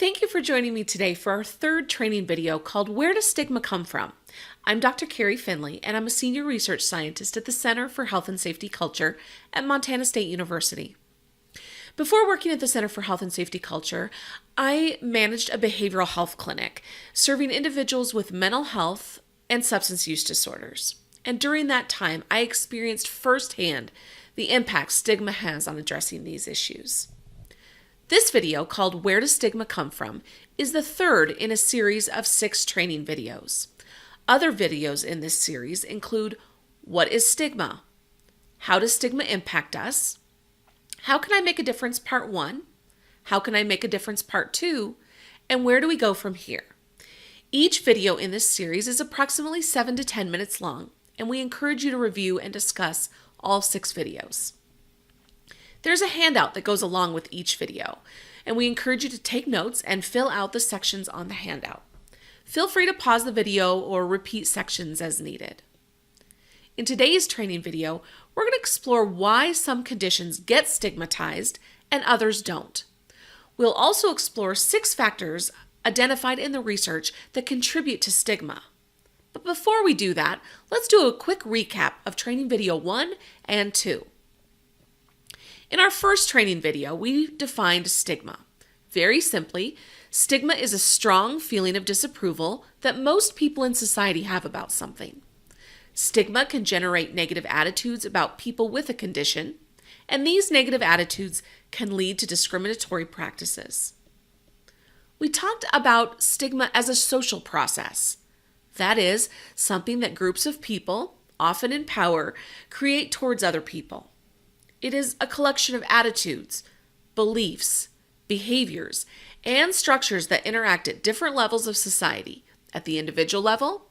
Thank you for joining me today for our third training video called Where Does Stigma Come From? I'm Dr. Carrie Finley, and I'm a senior research scientist at the Center for Health and Safety Culture at Montana State University. Before working at the Center for Health and Safety Culture, I managed a behavioral health clinic serving individuals with mental health and substance use disorders. And during that time, I experienced firsthand the impact stigma has on addressing these issues. This video, called Where Does Stigma Come From?, is the third in a series of 6 training videos. Other videos in this series include What is Stigma? How does stigma impact us? How can I make a difference Part 1? How can I make a difference Part 2? And where do we go from here? Each video in this series is approximately 7 to 10 minutes long, and we encourage you to review and discuss all 6 videos. There's a handout that goes along with each video, and we encourage you to take notes and fill out the sections on the handout. Feel free to pause the video or repeat sections as needed. In today's training video, we're going to explore why some conditions get stigmatized and others don't. We'll also explore 6 factors identified in the research that contribute to stigma. But before we do that, let's do a quick recap of training video 1 and 2. In our first training video, we defined stigma. Very simply, stigma is a strong feeling of disapproval that most people in society have about something. Stigma can generate negative attitudes about people with a condition, and these negative attitudes can lead to discriminatory practices. We talked about stigma as a social process. That is, something that groups of people, often in power, create towards other people. It is a collection of attitudes, beliefs, behaviors, and structures that interact at different levels of society, at the individual level,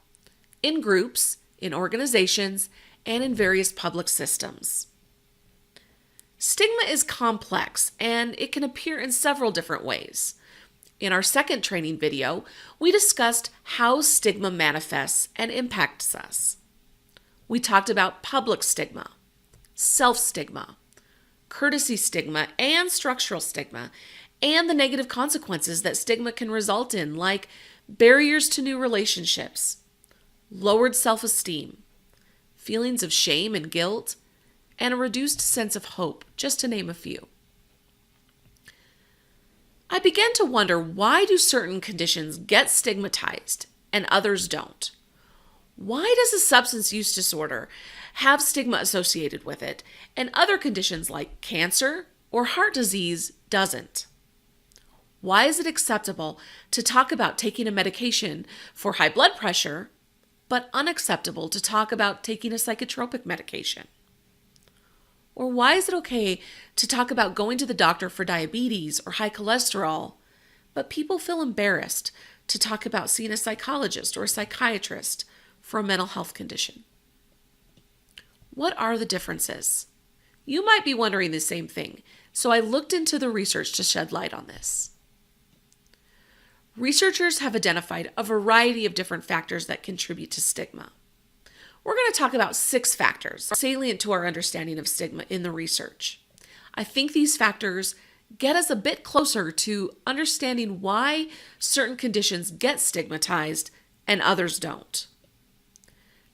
in groups, in organizations, and in various public systems. Stigma is complex, and it can appear in several different ways. In our second training video, we discussed how stigma manifests and impacts us. We talked about public stigma, self-stigma, courtesy stigma, and structural stigma, and the negative consequences that stigma can result in, like barriers to new relationships, lowered self-esteem, feelings of shame and guilt, and a reduced sense of hope, just to name a few. I began to wonder, why do certain conditions get stigmatized and others don't? Why does a substance use disorder have stigma associated with it, and other conditions like cancer or heart disease doesn't? Why is it acceptable to talk about taking a medication for high blood pressure, but unacceptable to talk about taking a psychotropic medication? Or why is it okay to talk about going to the doctor for diabetes or high cholesterol, but people feel embarrassed to talk about seeing a psychologist or a psychiatrist for a mental health condition? What are the differences? You might be wondering the same thing, so I looked into the research to shed light on this. Researchers have identified a variety of different factors that contribute to stigma. We're going to talk about 6 factors salient to our understanding of stigma in the research. I think these factors get us a bit closer to understanding why certain conditions get stigmatized and others don't.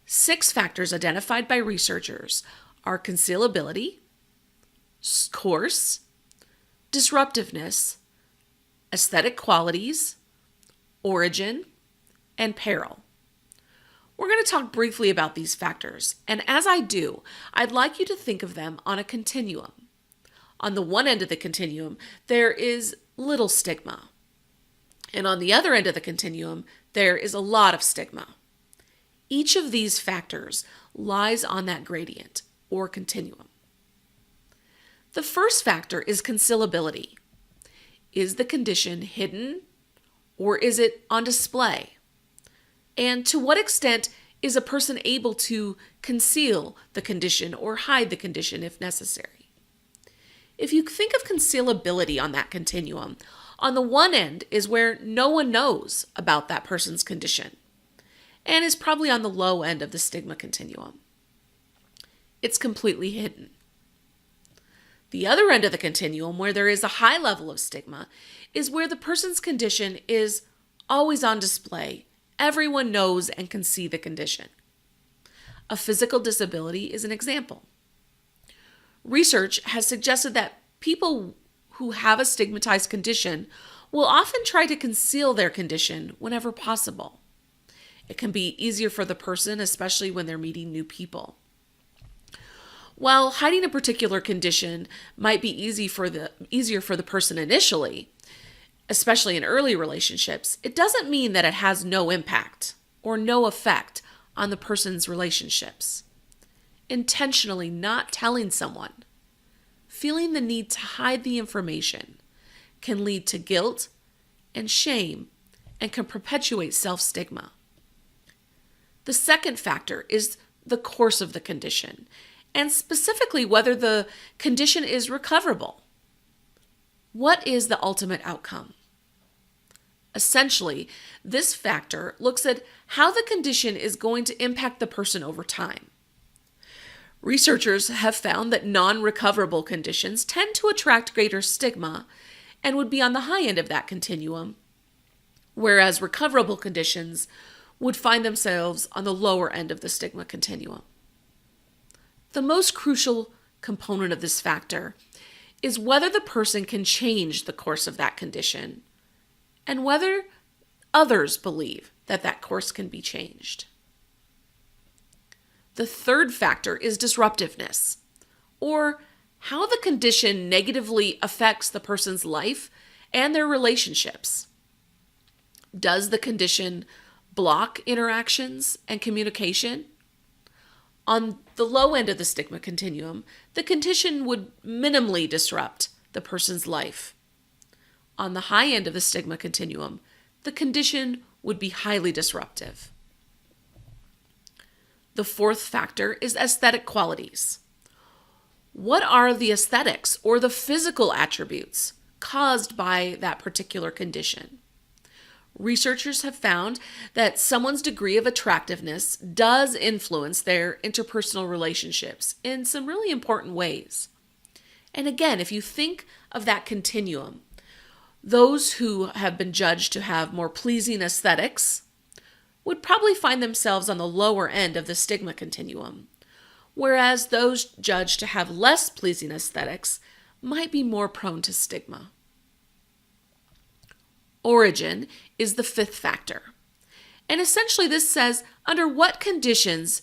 6 factors identified by researchers are concealability, coarse, disruptiveness, aesthetic qualities, origin, and peril. We're going to talk briefly about these factors, and as I do, I'd like you to think of them on a continuum. On the one end of the continuum, there is little stigma, and on the other end of the continuum, there is a lot of stigma. Each of these factors lies on that gradient or continuum. The first factor is concealability. Is the condition hidden, or is it on display? And to what extent is a person able to conceal the condition or hide the condition if necessary? If you think of concealability on that continuum, on the one end is where no one knows about that person's condition, and is probably on the low end of the stigma continuum. It's completely hidden. The other end of the continuum, where there is a high level of stigma, is where the person's condition is always on display. Everyone knows and can see the condition. A physical disability is an example. Research has suggested that people who have a stigmatized condition will often try to conceal their condition whenever possible. It can be easier for the person, especially when they're meeting new people. While hiding a particular condition might be easier for the person initially, especially in early relationships, it doesn't mean that it has no impact or no effect on the person's relationships. Intentionally not telling someone, feeling the need to hide the information, can lead to guilt and shame and can perpetuate self-stigma. The second factor is the course of the condition, and specifically whether the condition is recoverable. What is the ultimate outcome? Essentially, this factor looks at how the condition is going to impact the person over time. Researchers have found that non-recoverable conditions tend to attract greater stigma and would be on the high end of that continuum, whereas recoverable conditions would find themselves on the lower end of the stigma continuum. The most crucial component of this factor is whether the person can change the course of that condition and whether others believe that that course can be changed. The third factor is disruptiveness, or how the condition negatively affects the person's life and their relationships. Does the condition block interactions and communication? On the low end of the stigma continuum, the condition would minimally disrupt the person's life. On the high end of the stigma continuum, the condition would be highly disruptive. The fourth factor is aesthetic qualities. What are the aesthetics or the physical attributes caused by that particular condition? Researchers have found that someone's degree of attractiveness does influence their interpersonal relationships in some really important ways. And again, if you think of that continuum, those who have been judged to have more pleasing aesthetics would probably find themselves on the lower end of the stigma continuum, whereas those judged to have less pleasing aesthetics might be more prone to stigma. Origin is the fifth factor. And essentially this says, under what conditions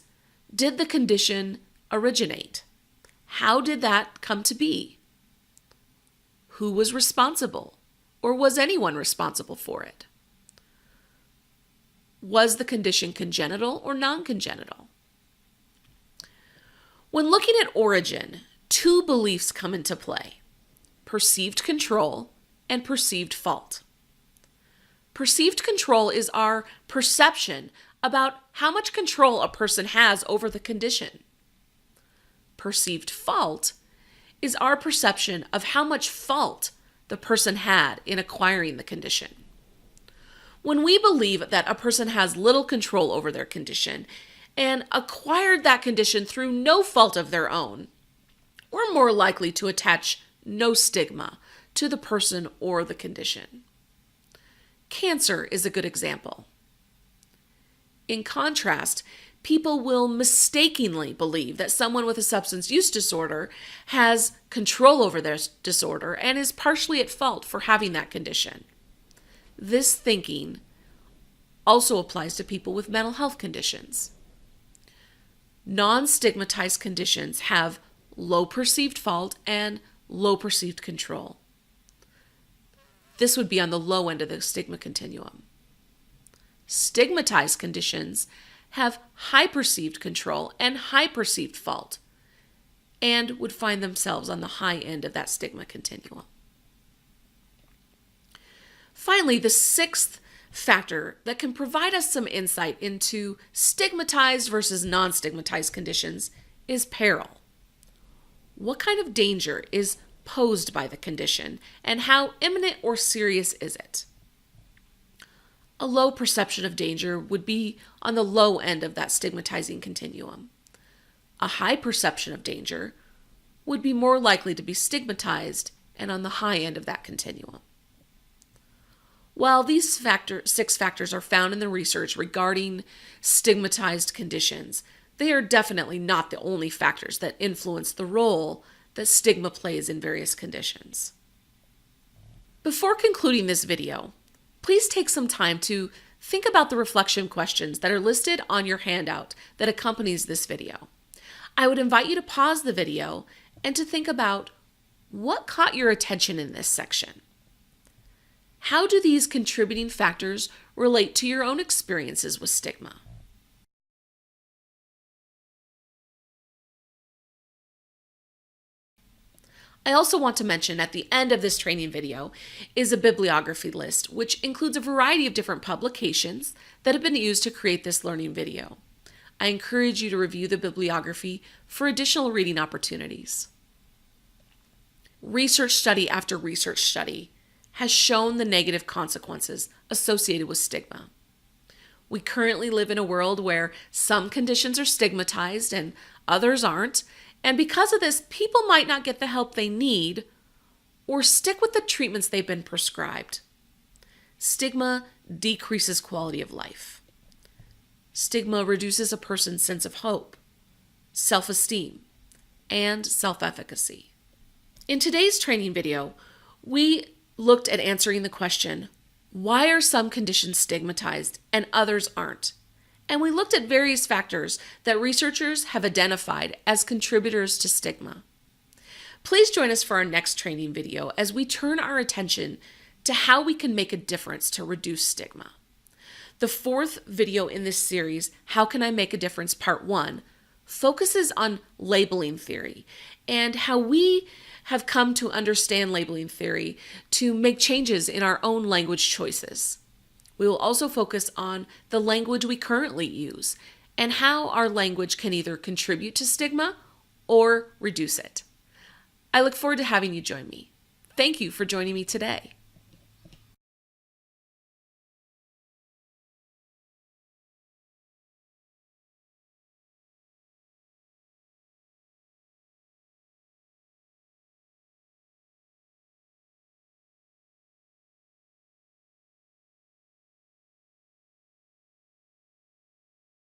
did the condition originate? How did that come to be? Who was responsible? Or was anyone responsible for it? Was the condition congenital or non-congenital? When looking at origin, two beliefs come into play: perceived control and perceived fault. Perceived control is our perception about how much control a person has over the condition. Perceived fault is our perception of how much fault the person had in acquiring the condition. When we believe that a person has little control over their condition and acquired that condition through no fault of their own, we're more likely to attach no stigma to the person or the condition. Cancer is a good example. In contrast, people will mistakenly believe that someone with a substance use disorder has control over their disorder and is partially at fault for having that condition. This thinking also applies to people with mental health conditions. Non-stigmatized conditions have low perceived fault and low perceived control. This would be on the low end of the stigma continuum. Stigmatized conditions have high perceived control and high perceived fault, and would find themselves on the high end of that stigma continuum. Finally, the sixth factor that can provide us some insight into stigmatized versus non-stigmatized conditions is peril. What kind of danger is posed by the condition, and how imminent or serious is it? A low perception of danger would be on the low end of that stigmatizing continuum. A high perception of danger would be more likely to be stigmatized and on the high end of that continuum. While these 6 factors are found in the research regarding stigmatized conditions, they are definitely not the only factors that influence the role that stigma plays in various conditions. Before concluding this video, please take some time to think about the reflection questions that are listed on your handout that accompanies this video. I would invite you to pause the video and to think about what caught your attention in this section. How do these contributing factors relate to your own experiences with stigma? I also want to mention at the end of this training video is a bibliography list, which includes a variety of different publications that have been used to create this learning video. I encourage you to review the bibliography for additional reading opportunities. Research study after research study has shown the negative consequences associated with stigma. We currently live in a world where some conditions are stigmatized and others aren't, and because of this, people might not get the help they need or stick with the treatments they've been prescribed. Stigma decreases quality of life. Stigma reduces a person's sense of hope, self-esteem, and self-efficacy. In today's training video, we looked at answering the question, why are some conditions stigmatized and others aren't? And we looked at various factors that researchers have identified as contributors to stigma. Please join us for our next training video as we turn our attention to how we can make a difference to reduce stigma. The 4th video in this series, How Can I Make a Difference Part 1, focuses on labeling theory and how we have come to understand labeling theory to make changes in our own language choices. We will also focus on the language we currently use and how our language can either contribute to stigma or reduce it. I look forward to having you join me. Thank you for joining me today.